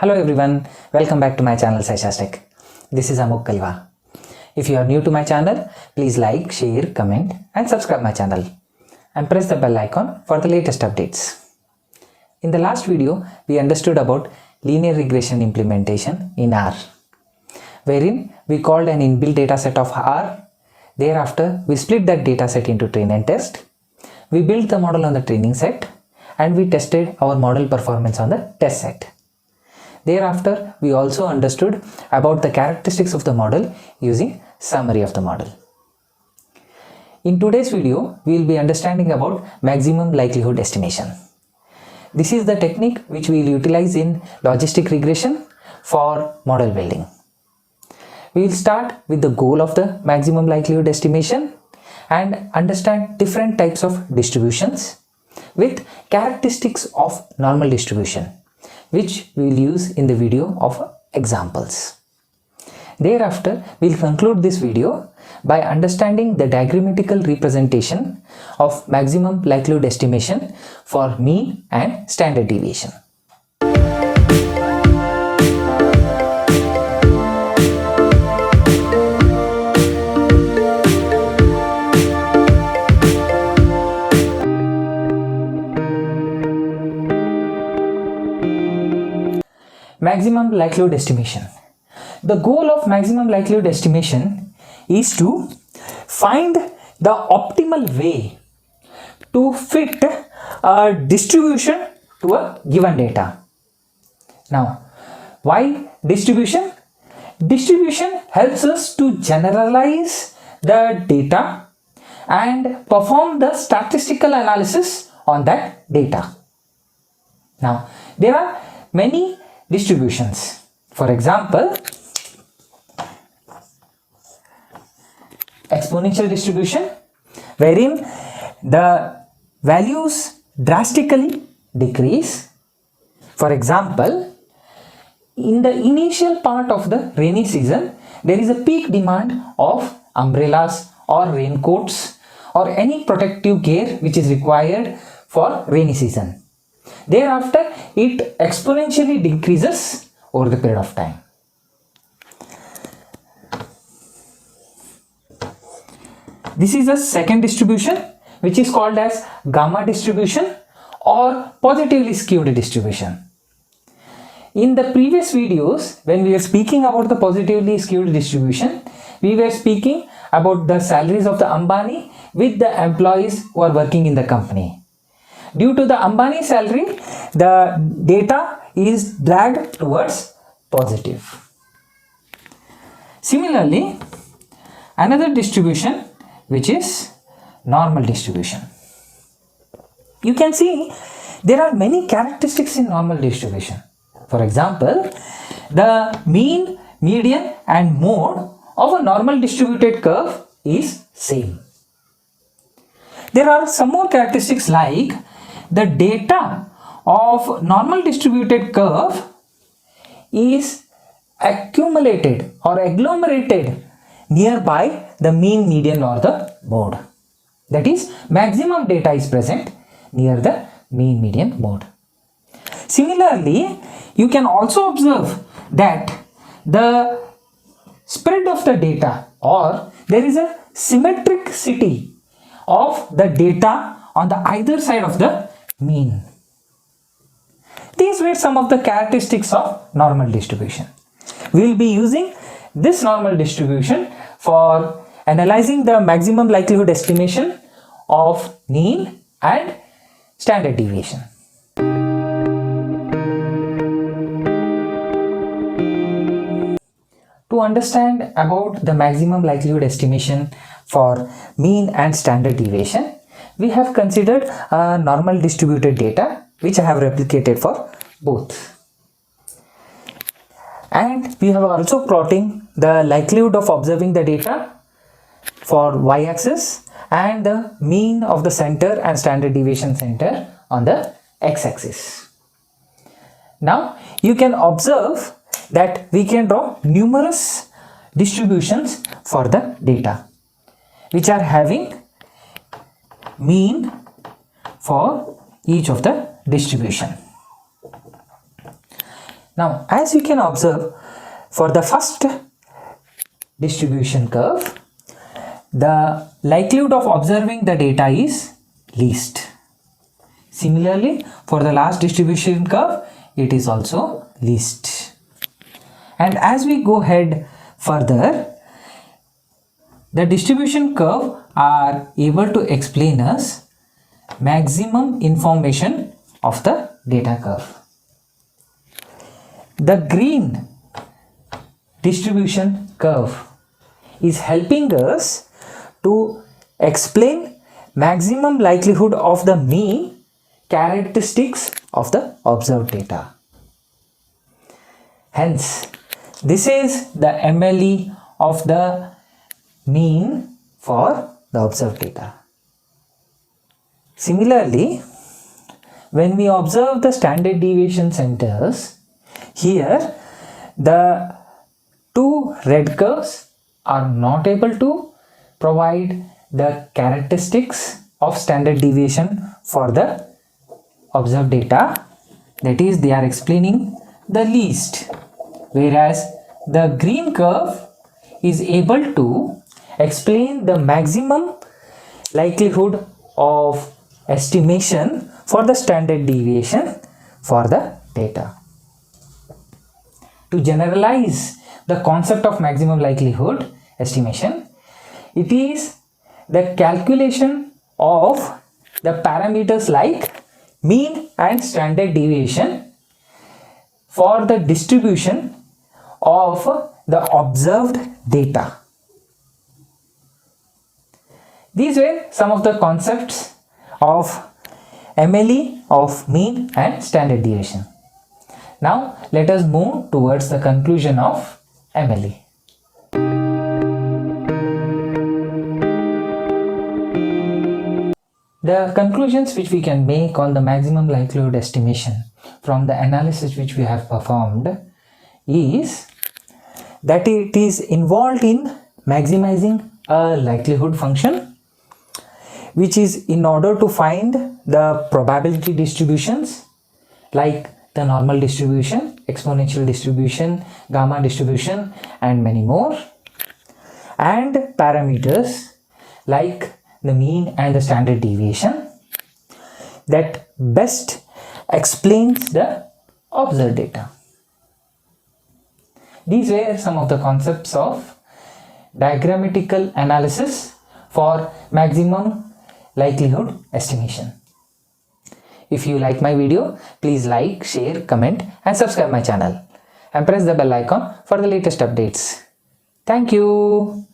Hello everyone, welcome back to my channel Saisha's Tech. This is Amuk Kalwa. If you are new to my channel, please like, share, comment and subscribe my channel and press the bell icon for the latest updates. In the last video, we understood about linear regression implementation in R, wherein we called an inbuilt dataset of R. Thereafter, we split that dataset into train and test. We built the model on the training set and we tested our model performance on the test set. Thereafter, we also understood about the characteristics of the model using summary of the model. In today's video, we will be understanding about maximum likelihood estimation. This is the technique which we will utilize in logistic regression for model building. We will start with the goal of the maximum likelihood estimation and understand different types of distributions with characteristics of normal distribution, which we will use in the video of examples. Thereafter, we will conclude this video by understanding the diagrammatical representation of maximum likelihood estimation for mean and standard deviation. Maximum likelihood estimation. The goal of maximum likelihood estimation is to find the optimal way to fit a distribution to a given data. Now, why distribution? Distribution helps us to generalize the data and perform the statistical analysis on that data. Now, there are many distributions. For example, exponential distribution, wherein the values drastically decrease. For example, in the initial part of the rainy season, there is a peak demand of umbrellas or raincoats or any protective gear which is required for rainy season. Thereafter, it exponentially decreases over the period of time. This is a second distribution which is called as gamma distribution or positively skewed distribution. In the previous videos, when we were speaking about the positively skewed distribution, we were speaking about the salaries of the Ambani with the employees who are working in the company. Due to the Ambani salary, the data is dragged towards positive. Similarly, another distribution which is normal distribution. You can see there are many characteristics in normal distribution. For example, the mean, median and mode of a normal distributed curve is same. There are some more characteristics like the data of normal distributed curve is accumulated or agglomerated nearby the mean, median or the mode. That is, maximum data is present near the mean, median, mode. Similarly, you can also observe that the spread of the data or there is a symmetricity of the data on the either side of the mean. These were some of the characteristics of normal distribution. We will be using this normal distribution for analyzing the maximum likelihood estimation of mean and standard deviation. To understand about the maximum likelihood estimation for mean and standard deviation, we have considered a normal distributed data which I have replicated for both. And we have also plotting the likelihood of observing the data for y-axis and the mean of the center and standard deviation center on the x-axis. Now you can observe that we can draw numerous distributions for the data which are having mean for each of the distribution. Now, as you can observe, for the first distribution curve, the likelihood of observing the data is least. Similarly, for the last distribution curve, it is also least. And as we go ahead further, the distribution curve are able to explain us maximum information of the data curve. The green distribution curve is helping us to explain maximum likelihood of the mean characteristics of the observed data. Hence, this is the MLE of the mean for the observed data. Similarly, when we observe the standard deviation centers, here the two red curves are not able to provide the characteristics of standard deviation for the observed data, that is, they are explaining the least, whereas the green curve is able to explain the maximum likelihood of estimation for the standard deviation for the data. To generalize the concept of maximum likelihood estimation, it is the calculation of the parameters like mean and standard deviation for the distribution of the observed data. These were some of the concepts of MLE of mean and standard deviation. Now let us move towards the conclusion of MLE. The conclusions which we can make on the maximum likelihood estimation from the analysis which we have performed is that it is involved in maximizing a likelihood function, which is in order to find the probability distributions like the normal distribution, exponential distribution, gamma distribution, and many more, and parameters like the mean and the standard deviation that best explains the observed data. These were some of the concepts of diagrammatical analysis for maximum likelihood estimation. If you like my video, please like, share, comment and subscribe my channel and press the bell icon for the latest updates. Thank you.